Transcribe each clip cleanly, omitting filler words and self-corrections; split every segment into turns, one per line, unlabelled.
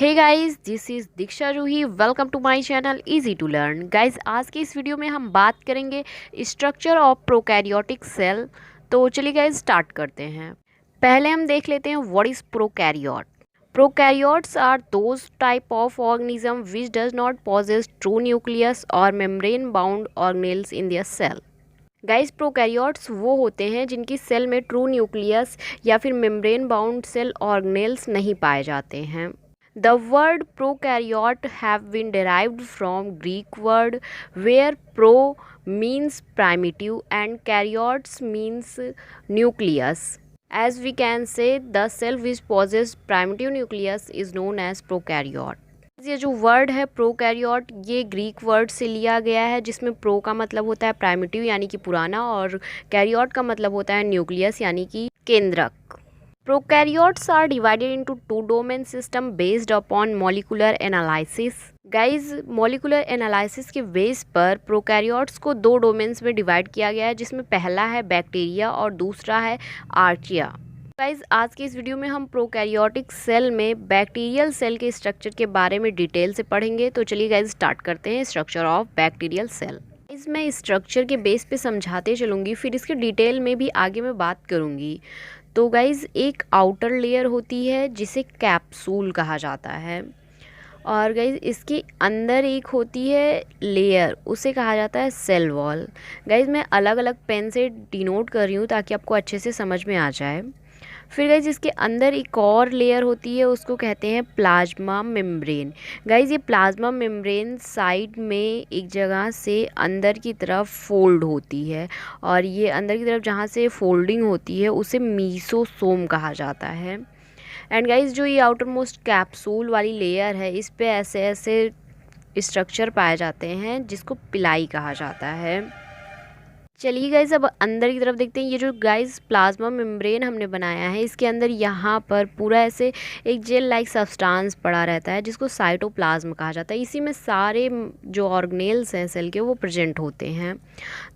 Hey guys, this is Diksha Ruhi. Welcome to my channel easy to learn. Guys, आज की इस video में हम बात करेंगे स्ट्रक्चर ऑफ प्रोकैरियोटिक सेल। तो चलिए गाइस स्टार्ट करते हैं। पहले हम देख लेते हैं what is prokaryote. Prokaryotes are those type of organism which does not possess true nucleus और membrane bound organelles in their cell. Guys, prokaryotes वो होते हैं जिनकी सेल में ट्रू न्यूक्लियस या फिर मेम्ब्रेन बाउंड सेल ऑर्गेनेल्स नहीं पाए जाते हैं। The word prokaryote have been derived from Greek word where pro means primitive and karyotes means nucleus. As we can say, the cell which possesses primitive nucleus is known as prokaryote. ये जो word है prokaryote, ये Greek word से लिया गया है जिसमें pro का मतलब होता है प्राइमिटिव यानी कि पुराना और कैरियोट का मतलब होता है न्यूक्लियस यानी कि केंद्रक। Prokaryotes are divided into two domain system based upon molecular analysis. Guys, molecular analysis के बेस पर प्रोकैरियोट्स को दो डोमेन्स में डिवाइड किया गया है जिसमें पहला है बैक्टीरिया और दूसरा है आर्चिया। गाइज, आज के इस वीडियो में हम प्रोकैरियोटिक सेल में बैक्टीरियल सेल के स्ट्रक्चर के बारे में डिटेल से पढ़ेंगे। तो चलिए गाइज स्टार्ट करते हैं स्ट्रक्चर ऑफ बैक्टीरियल सेल। इसमें स्ट्रक्चर के बेस पे समझाते चलूँगी, फिर इसके डिटेल में भी आगे मैं बात करूँगी। तो गाइज़, एक आउटर लेयर होती है जिसे कैप्सूल कहा जाता है और गाइज़ इसके अंदर एक होती है लेयर, उसे कहा जाता है सेल वॉल। गाइज़, मैं अलग अलग पेन से डिनोट कर रही हूँ ताकि आपको अच्छे से समझ में आ जाए। फिर गाइज इसके अंदर एक और लेयर होती है, उसको कहते हैं प्लाज्मा मेम्ब्रेन। गाइज, ये प्लाज्मा मेम्ब्रेन साइड में एक जगह से अंदर की तरफ फोल्ड होती है और ये अंदर की तरफ जहाँ से फोल्डिंग होती है उसे मीसोसोम कहा जाता है। एंड गाइज, जो ये आउटर मोस्ट कैप्सूल वाली लेयर है, इस पे ऐसे ऐसे स्ट्रक्चर पाए जाते हैं जिसको पिलाई कहा जाता है। चलिए गाइज, अब अंदर की तरफ देखते हैं। ये जो गाइज प्लाज्मा मेम्ब्रेन हमने बनाया है, इसके अंदर यहाँ पर पूरा ऐसे एक जेल लाइक सब्सटेंस पड़ा रहता है जिसको साइटोप्लाज्म कहा जाता है। इसी में सारे जो ऑर्गेनेल्स हैं सेल के वो प्रेजेंट होते हैं।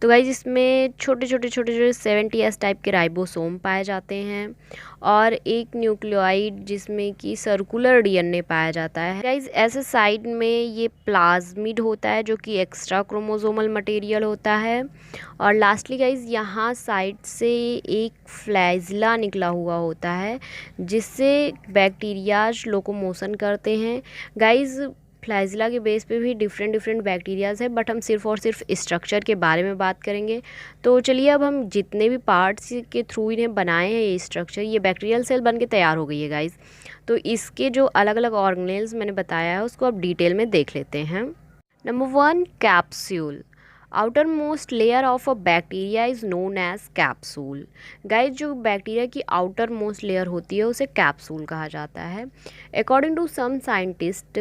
तो गाइज इसमें छोटे छोटे 70S टाइप के राइबोसोम पाए जाते हैं और एक न्यूक्लियोइड जिसमें कि सर्कुलर डीएनए पाया जाता है। गाइज, ऐसे साइड में ये प्लाज्मिड होता है जो कि एक्स्ट्रा क्रोमोसोमल मटेरियल होता है। और लास्टली गाइज, यहाँ साइड से एक फ्लैजिला निकला हुआ होता है जिससे बैक्टीरियाज लोकोमोशन करते हैं। गाइज, फ्लैजिला के बेस पे भी डिफरेंट बैक्टीरियाज है, बट हम सिर्फ और सिर्फ स्ट्रक्चर के बारे में बात करेंगे। तो चलिए, अब हम जितने भी पार्ट्स के थ्रू इन्हें बनाए हैं ये स्ट्रक्चर, ये बैक्टीरियल सेल बन के तैयार हो गई है गाइज। तो इसके जो अलग अलग ऑर्गेनेल्स मैंने बताया है उसको अब डिटेल में देख लेते हैं। Number 1, capsule. Outer layer of a bacteria is known as capsule. Guys, जो बैक्टीरिया की आउटर मोस्ट लेयर होती है उसे कैप्सूल कहा जाता है। अकॉर्डिंग टू सम साइंटिस्ट,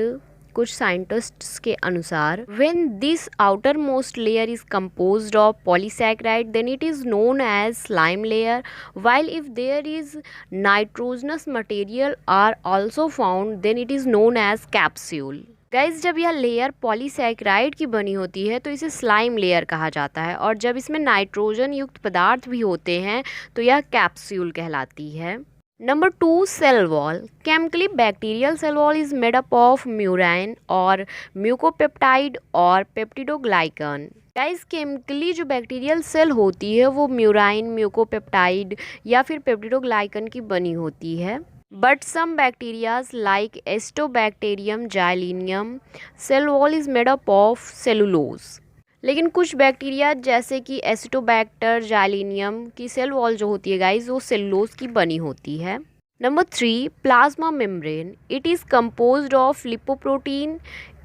कुछ साइंटिस्ट्स के अनुसार, when this outer most layer is composed of polysaccharide then it is known as slime layer, while if there is nitrogenous material are also found then it is known as capsule। Guys, जब यह layer polysaccharide की बनी होती है तो इसे slime layer कहा जाता है और जब इसमें नाइट्रोजन युक्त पदार्थ भी होते हैं तो यह कैप्सूल कहलाती है। Number 2, cell wall. Chemically bacterial cell wall is made up of murein और म्यूकोपेप्टाइड और पेप्टिडोग्लाइकन। गाइज, केमिकली जो बैक्टीरियल सेल होती है वो म्यूराइन, म्यूकोपेप्टाइड या फिर पेप्टिडोग्लाइकन की बनी होती है। But some bacterias like Acetobacterium xylenium cell wall is made up of cellulose। लेकिन कुछ बैक्टीरिया जैसे कि एसिटोबैक्टर जाइलिनियम की सेल वॉल जो होती है गाइज वो सेलुलोज की बनी होती है। Number 3, plasma membrane. It is composed of lipoprotein.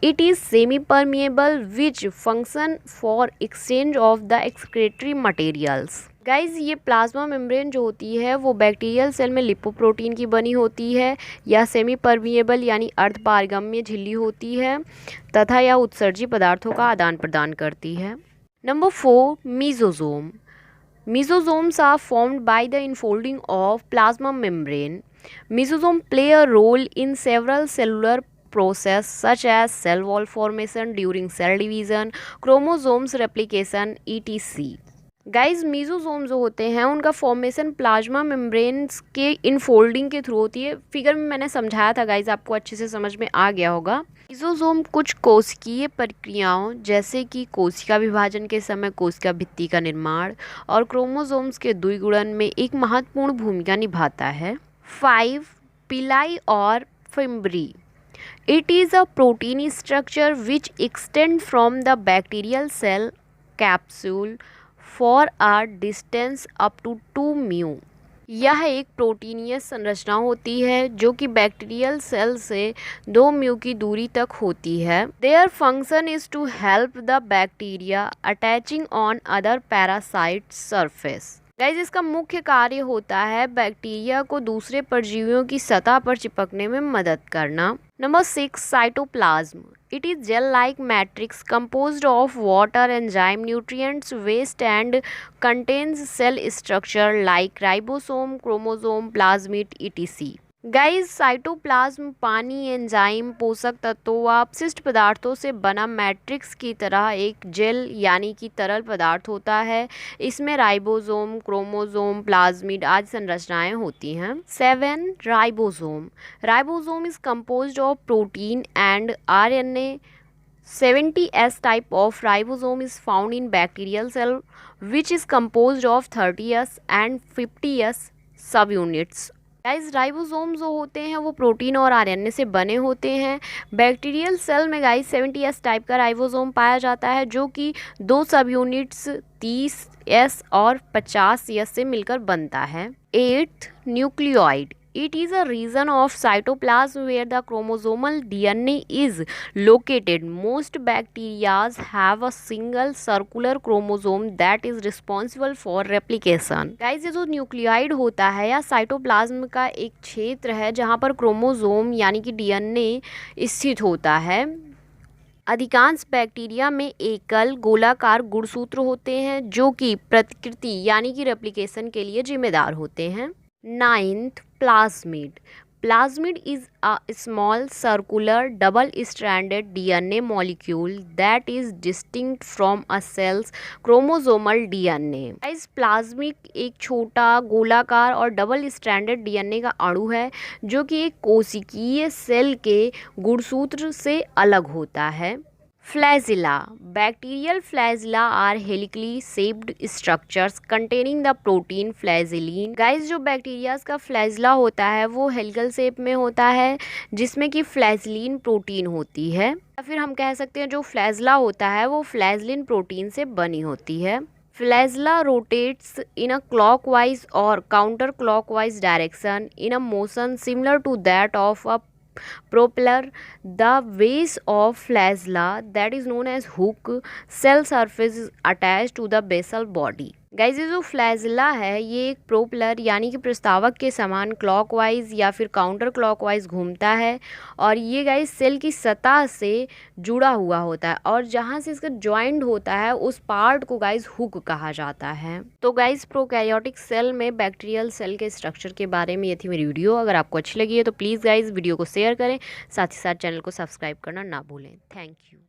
It is semi permeable which function for exchange of the excretory materials. Guys, ये प्लाज्मा मेम्ब्रेन जो होती है वो बैक्टीरियल सेल में लिपोप्रोटीन की बनी होती है या सेमी परमिएबल यानी अर्धपारगम्य झिल्ली होती है तथा यह उत्सर्जी पदार्थों का आदान प्रदान करती है। Number 4, mesosome. Mesosomes are formed by the infolding of plasma membrane. Mesosomes play a role in several cellular processes such as cell wall formation during cell division, chromosomes replication, etc. Guys mesosome जो होते हैं उनका formation plasma membranes के infolding के through होती है। Figure में मैंने समझाया था गाइस, आपको अच्छे से समझ में आ गया होगा। मीजोसोम कुछ कोशिकीय प्रक्रियाओं जैसे कि कोशिका विभाजन के समय कोशिका भित्ति का निर्माण और क्रोमोसोम्स के द्विगुणन में एक महत्वपूर्ण भूमिका निभाता है। 5 पिलाई और fimbriae. It is a protein structure which extends from the bacterial cell capsule for a distance up to 2 μ। यह एक प्रोटीनीय संरचना होती है जो कि बैक्टीरियल सेल से 2 म्यू की दूरी तक होती है। Their function is to help the bacteria attaching on other parasite surface। Guys इसका मुख्य कार्य होता है बैक्टीरिया को दूसरे परजीवियों की सतह पर चिपकने में मदद करना। Number 6 cytoplasm. It is gel like matrix composed of water, enzyme, nutrients, waste and contains cell structure like ribosome, chromosome, plasmid etc। Guys cytoplasm पानी, एंजाइम, पोषक तत्वों व अपशिष्ट पदार्थों से बना मैट्रिक्स की तरह एक जेल यानी कि तरल पदार्थ होता है। इसमें राइबोसोम, क्रोमोसोम, प्लाज्मिड आदि संरचनाएं होती हैं। 7 ribosome. Ribosome is composed of protein and RNA। 70S type of ribosome is found in bacterial cell which is composed of 30S and 50S subunits। Guys ribosome जो होते हैं वो प्रोटीन और RNA से बने होते हैं। बैक्टीरियल सेल में गाइस 70S टाइप का राइबोसोम पाया जाता है जो कि 2 सब यूनिट्स 30S और 50S से मिलकर बनता है। 8 nucleoid. It is a region of cytoplasm where the chromosomal DNA is located. Most bacteria have a single circular chromosome that is responsible for replication. Guys, ये जो न्यूक्लियोइड होता है या साइटोप्लाज्म का एक क्षेत्र है जहाँ पर क्रोमोसोम यानी कि DNA स्थित होता है। अधिकांश बैक्टीरिया में एकल गोलाकार गुणसूत्र होते हैं जो कि प्रतिकृति यानी कि रेप्लिकेशन के लिए जिम्मेदार होते हैं। 9th plasmid। Plasmid is a small circular double-stranded DNA molecule that is distinct from a cell's chromosomal DNA। इस प्लाज्मिक एक छोटा गोलाकार और डबल स्ट्रैंडेड DNA का अणु है जो कि एक कोशिकीय सेल के गुणसूत्र से अलग होता है। Flagella. Bacterial flagella are helically shaped structures containing the protein flagellin. Guys जो बैक्टीरियाज का फ्लैजिला होता है वो हेलिकल शेप में होता है जिसमें कि फ्लैजिलीन प्रोटीन होती है, या फिर हम कह सकते हैं जो फ्लैजिला होता है वो फ्लैजिलीन प्रोटीन से बनी होती है। Flagella rotates in a clockwise और counter clockwise direction in a motion similar to that of a propeller। The base of flagella that is known as hook cell surface is attached to the basal body। Guys ये जो flagella है ये एक propeller यानी कि प्रस्तावक के समान क्लॉकवाइज या फिर काउंटर क्लॉकवाइज घूमता है और ये गाइस सेल की सतह से जुड़ा हुआ होता है और जहाँ से इसका ज्वाइंट होता है उस पार्ट को गाइस हुक कहा जाता है। तो गाइस प्रोकैरियोटिक सेल में बैक्टीरियल सेल के स्ट्रक्चर के बारे में ये थी मेरी वीडियो। अगर आपको अच्छी लगी है तो प्लीज़ गाइस वीडियो को शेयर करें, साथ ही साथ चैनल को सब्सक्राइब करना ना भूलें। Thank you.